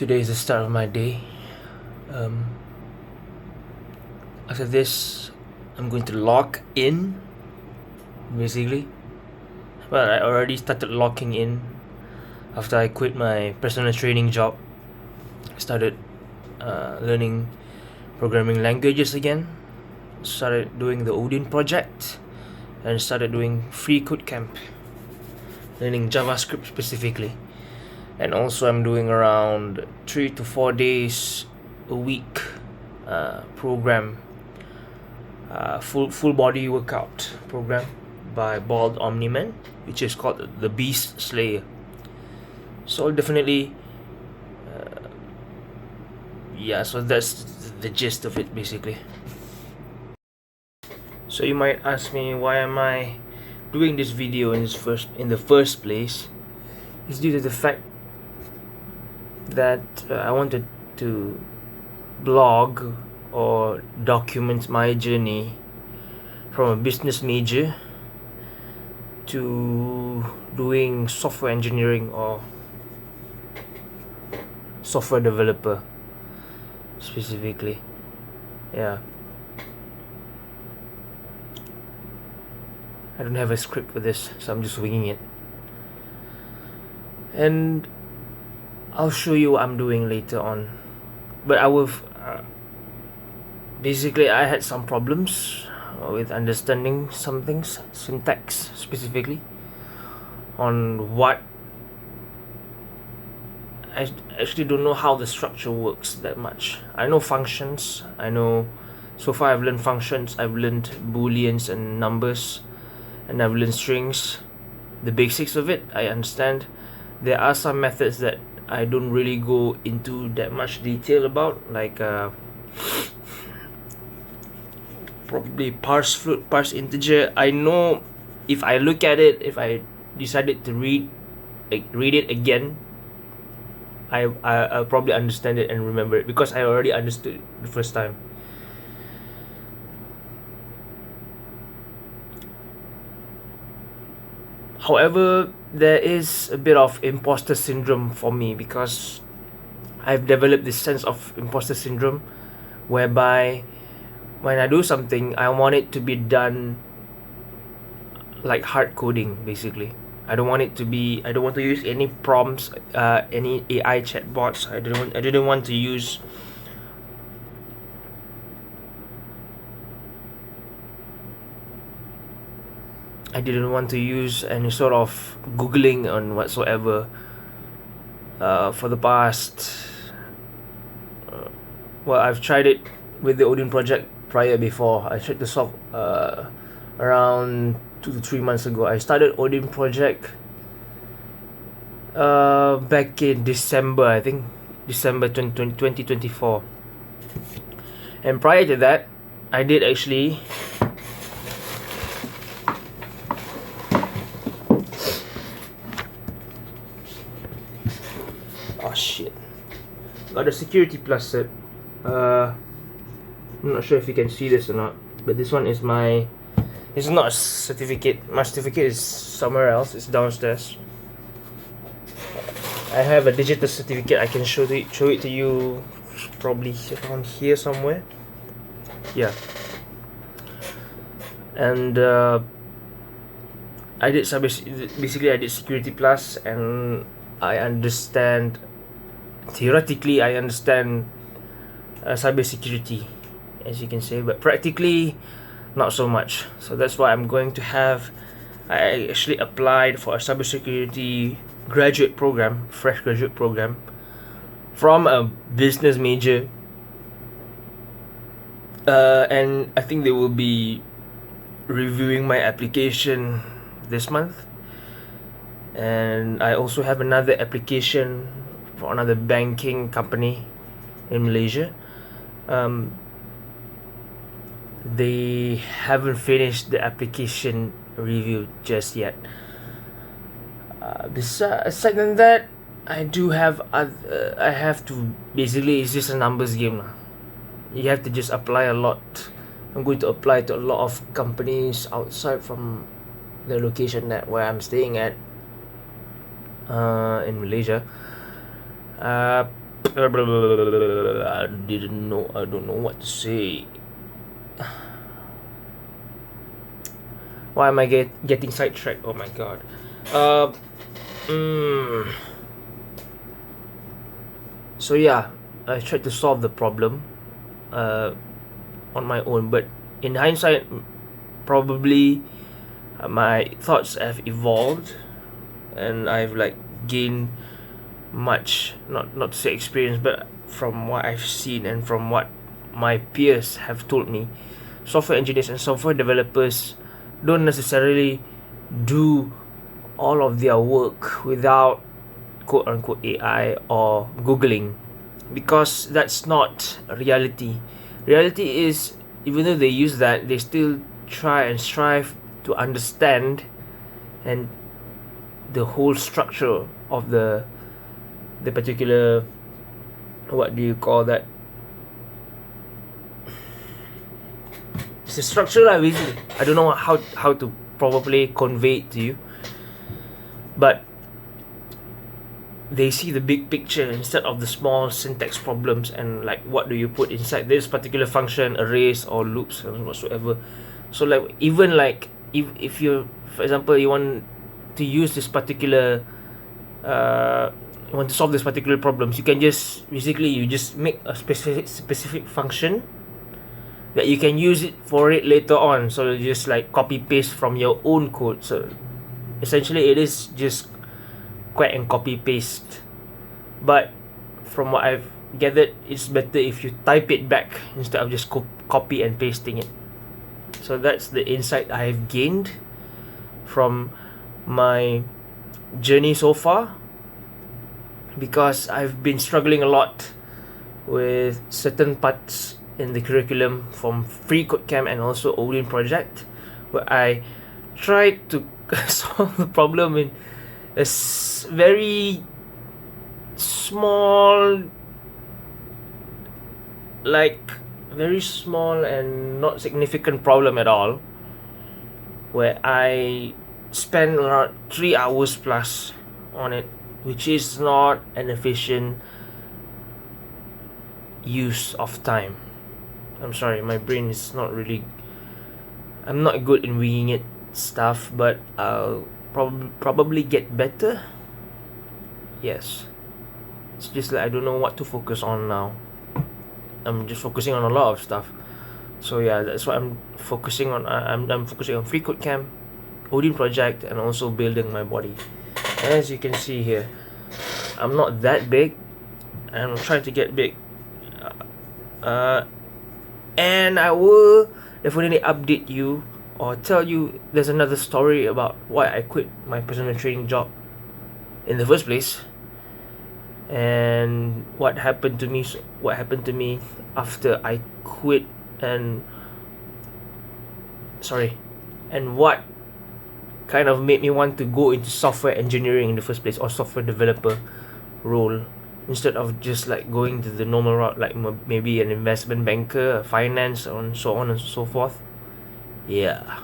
Today is the start of my day. After this, I'm going to log in, basically. Well, I already started logging in after I quit my personal training job. I started learning programming languages again. Started doing the Odin project and started doing free code camp, learning JavaScript specifically. And also I'm doing around 3 to 4 days a week program, full body workout program by Bald Omni-Man, which is called the Beast Slayer. So definitely so that's the gist of it, basically. So you might ask me, why am I doing this video in the first place? It's due to the fact that I wanted to blog or document my journey from a business major to doing software engineering or software developer specifically. I don't have a script for this, so I'm just winging it. And I'll show you what I'm doing later on. But I will basically, I had some problems with understanding some things, syntax specifically, on what I actually don't know how the structure works that much. I know functions, so far I've learned functions, I've learned booleans and numbers, and I've learned strings. The basics of it I understand. There are some methods that I don't really go into that much detail about, like probably parse float, parse integer. I know if I look at it, if I decided to read it again, I'll probably understand it and remember it, because I already understood it the first time. However, there is a bit of imposter syndrome for me, because I've developed this sense of imposter syndrome whereby when I do something, I want it to be done like hard coding, basically. I don't want to use any prompts, any AI chatbots. I didn't want to use any sort of Googling on whatsoever for the past. Well, I've tried it with the Odin project before. I tried to solve around 2 to 3 months ago. I started Odin project back in December, I think December 2024. And prior to that, I did actually got a Security Plus set. I'm not sure if you can see this or not, but this one is it's not a certificate. My certificate is somewhere else. It's downstairs. I have a digital certificate. I can show it to you, probably around here somewhere. Yeah. And I did Security Plus, and I understand. Theoretically, I understand cybersecurity, as you can say, but practically not so much. So that's why I actually applied for a cybersecurity fresh graduate program from a business major, and I think they will be reviewing my application this month. And I also have another application for another banking company in Malaysia. They haven't finished the application review just yet. Aside than that, I have to, basically, it's just a numbers game. You have to just apply a lot. I'm going to apply to a lot of companies outside from the location where I'm staying at in Malaysia. I didn't know. I don't know what to say. Why am I getting sidetracked? Oh my god. So yeah, I tried to solve the problem on my own, but in hindsight, probably my thoughts have evolved, and I've like gained much, not to say experience, but from what I've seen and from what my peers have told me, software engineers and software developers don't necessarily do all of their work without quote unquote AI or Googling, because that's not reality. Reality is, even though they use that, they still try and strive to understand and the whole structure of the particular, what do you call that, it's a structure lah, basically. I don't know how to probably convey it to you, but they see the big picture instead of the small syntax problems and like what do you put inside this particular function, arrays or loops and whatsoever. So like, even like if you, for example, you want to use this particular you want to solve this particular problems, you can just basically you just make a specific function that you can use it for it later on. So you just like copy paste from your own code. So essentially it is just quite and copy paste, but from what I've gathered, it's better if you type it back instead of just copy and pasting it. So that's the insight I have gained from my journey so far, because I've been struggling a lot with certain parts in the curriculum from Free Code Camp and also Odin project, where I tried to solve the problem in a very small, like very small and not significant problem at all, where I spent around 3 hours plus on it, which is not an efficient use of time. I'm sorry, my brain is not really, I'm not good in winging it stuff, but I'll probably get better. Yes, it's just like I don't know what to focus on now. I'm just focusing on a lot of stuff. So yeah, that's what I'm focusing on. I'm focusing on Free Code Camp, Odin project, and also building my body. As you can see here, I'm not that big, and I'm trying to get big. And I will definitely update you or tell you there's another story about why I quit my personal training job in the first place, and what happened to me after I quit, and what kind of made me want to go into software engineering in the first place, or software developer role, instead of just like going to the normal route, like maybe an investment banker, finance, and so on and so forth. Yeah.